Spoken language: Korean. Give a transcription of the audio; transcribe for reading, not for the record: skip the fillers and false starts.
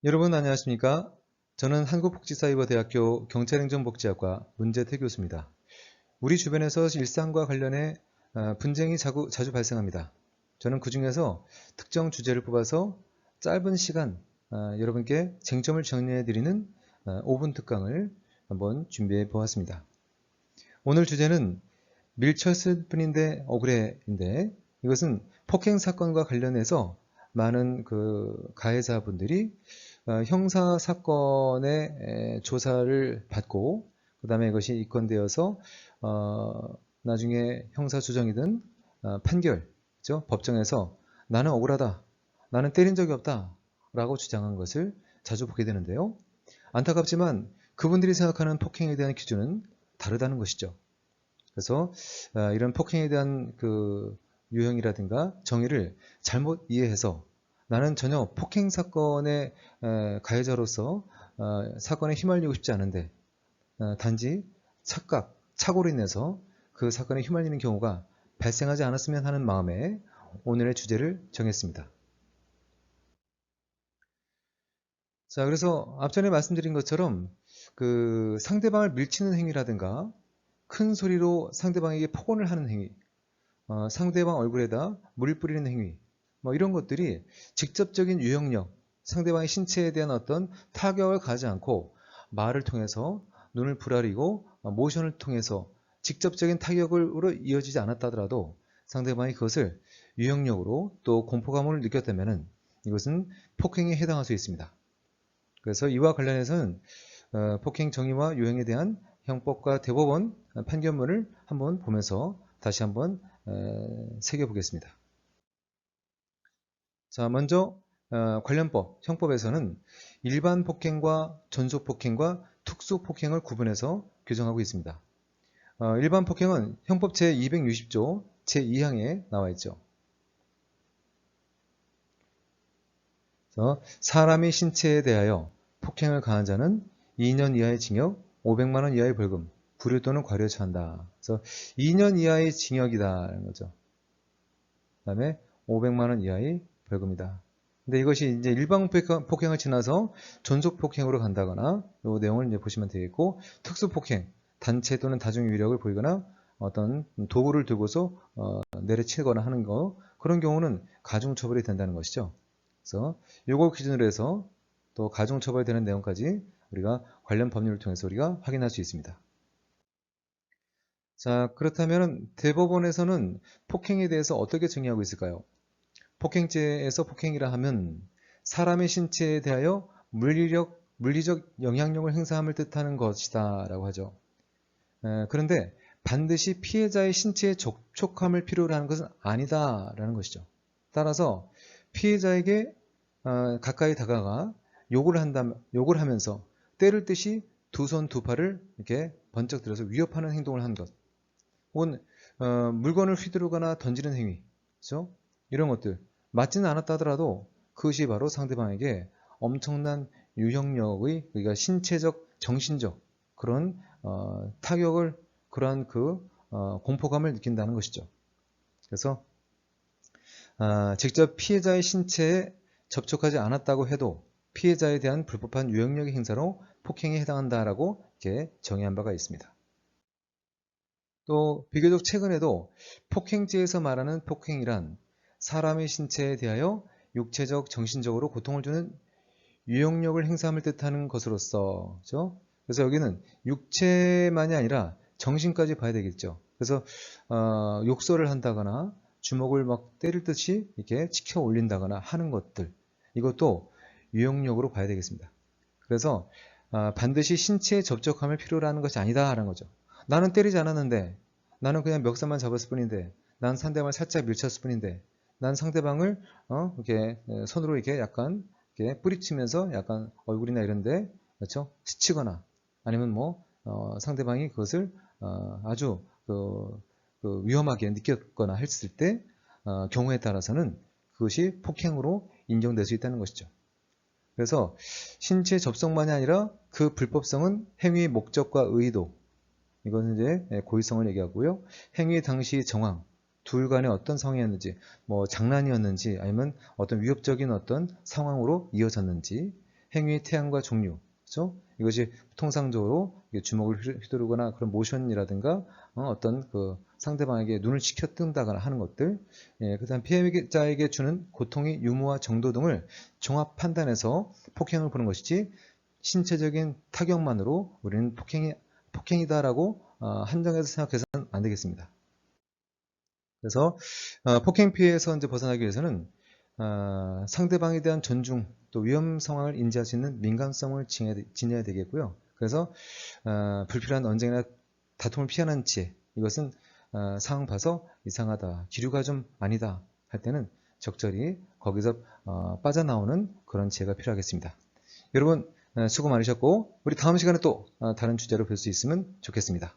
여러분 안녕하십니까? 저는 한국복지사이버대학교 경찰행정복지학과 문재태 교수입니다. 우리 주변에서 일상과 관련해 분쟁이 자주 발생합니다. 저는 그 중에서 특정 주제를 뽑아서 짧은 시간 여러분께 쟁점을 정리해 드리는 5분 특강을 한번 준비해 보았습니다. 오늘 주제는 밀쳤을 뿐인데 억울해인데, 이것은 폭행 사건과 관련해서 많은 가해자분들이 형사 사건의 조사를 받고, 그 다음에 이것이 입건되어서 나중에 형사 조정이든 판결, 그죠? 법정에서 나는 억울하다, 나는 때린 적이 없다 라고 주장한 것을 자주 보게 되는데요. 안타깝지만 그분들이 생각하는 폭행에 대한 기준은 다르다는 것이죠. 그래서 이런 폭행에 대한 유형이라든가 정의를 잘못 이해해서 나는 전혀 폭행 사건의 가해자로서 사건에 휘말리고 싶지 않은데, 단지 착고로 인해서 그 사건에 휘말리는 경우가 발생하지 않았으면 하는 마음에 오늘의 주제를 정했습니다. 자, 그래서 앞전에 말씀드린 것처럼 상대방을 밀치는 행위라든가 큰 소리로 상대방에게 폭언을 하는 행위, 상대방 얼굴에다 물 뿌리는 행위, 뭐 이런 것들이 직접적인 유형력, 상대방의 신체에 대한 어떤 타격을 가하지 않고 말을 통해서, 눈을 부라리고 모션을 통해서 직접적인 타격으로 이어지지 않았다 하더라도 상대방이 그것을 유형력으로 또 공포감을 느꼈다면 이것은 폭행에 해당할 수 있습니다. 그래서 이와 관련해서는 폭행 정의와 유형에 대한 형법과 대법원 판결문을 한번 보면서 다시 한번 새겨보겠습니다. 자, 먼저 관련법, 형법에서는 일반 폭행과 전속 폭행과 특수 폭행을 구분해서 규정하고 있습니다. 일반 폭행은 형법 제260조 제2항에 나와 있죠. 그래서 사람의 신체에 대하여 폭행을 가한 자는 2년 이하의 징역, 500만 원 이하의 벌금, 불유 또는 과료에 처한다. 그래서 2년 이하의 징역이다라는 거죠. 그 다음에 500만 원 이하의 벌금이다. 근데 이것이 이제 일반 폭행을 지나서 전속 폭행으로 간다거나 이 내용을 이제 보시면 되겠고, 특수 폭행, 단체 또는 다중 위력을 보이거나 어떤 도구를 들고서 내려치거나 하는 거, 그런 경우는 가중처벌이 된다는 것이죠. 그래서 이걸 기준으로 해서 또 가중처벌되는 내용까지 우리가 관련 법률을 통해서 우리가 확인할 수 있습니다. 자, 그렇다면 대법원에서는 폭행에 대해서 어떻게 정의하고 있을까요? 폭행죄에서 폭행이라 하면 사람의 신체에 대하여 물리적 영향력을 행사함을 뜻하는 것이다 라고 하죠. 그런데 반드시 피해자의 신체에 접촉함을 필요로 하는 것은 아니다 라는 것이죠. 따라서 피해자에게 가까이 다가가 욕을 하면서 때릴 듯이 두 손 두 팔을 이렇게 번쩍 들어서 위협하는 행동을 한 것, 혹은 물건을 휘두르거나 던지는 행위, 그렇죠? 이런 것들 맞지는 않았다 하더라도 그것이 바로 상대방에게 엄청난 유형력의, 그러니까 신체적, 정신적 그런 타격을, 그러한 공포감을 느낀다는 것이죠. 그래서 직접 피해자의 신체에 접촉하지 않았다고 해도 피해자에 대한 불법한 유형력의 행사로 폭행에 해당한다라고 이렇게 정의한 바가 있습니다. 또 비교적 최근에도 폭행죄에서 말하는 폭행이란 사람의 신체에 대하여 육체적, 정신적으로 고통을 주는 유형력을 행사함을 뜻하는 것으로서, 그렇죠? 그래서 여기는 육체만이 아니라 정신까지 봐야 되겠죠. 그래서 욕설을 한다거나 주먹을 막 때릴 듯이 이렇게 치켜 올린다거나 하는 것들, 이것도 유형력으로 봐야 되겠습니다. 그래서 반드시 신체에 접촉함을 필요로 하는 것이 아니다라는 거죠. 나는 때리지 않았는데, 나는 그냥 멱살만 잡았을 뿐인데, 난 상대방을 살짝 밀쳤을 뿐인데, 난 상대방을 이렇게 손으로 이렇게 약간 이렇게 뿌리치면서 약간 얼굴이나 이런데, 그렇죠? 스치거나 아니면 상대방이 그것을 아주 위험하게 느꼈거나 했을 때 경우에 따라서는 그것이 폭행으로 인정될 수 있다는 것이죠. 그래서 신체 접촉만이 아니라 그 불법성은 행위의 목적과 의도, 이것은 이제 고의성을 얘기하고요. 행위 당시 정황, 둘 간에 어떤 상황이었는지, 장난이었는지 아니면 어떤 위협적인 어떤 상황으로 이어졌는지, 행위의 태양과 종류, 그죠? 이것이 통상적으로 주먹을 휘두르거나 그런 모션이라든가 어떤 그 상대방에게 눈을 치켜 뜬다거나 하는 것들, 그 다음 피해자에게 주는 고통의 유무와 정도 등을 종합 판단해서 폭행을 보는 것이지 신체적인 타격만으로 우리는 폭행이다라고 한정해서 생각해서는 안 되겠습니다. 그래서 폭행 피해에서 이제 벗어나기 위해서는 상대방에 대한 존중 또 위험 상황을 인지할 수 있는 민감성을 지녀야 되겠고요. 그래서 불필요한 언쟁이나 다툼을 피하는 지혜, 이것은 상황 봐서 이상하다, 기류가 좀 아니다 할 때는 적절히 거기서 빠져나오는 그런 지혜가 필요하겠습니다. 여러분 수고 많으셨고 우리 다음 시간에 또 다른 주제로 볼 수 있으면 좋겠습니다.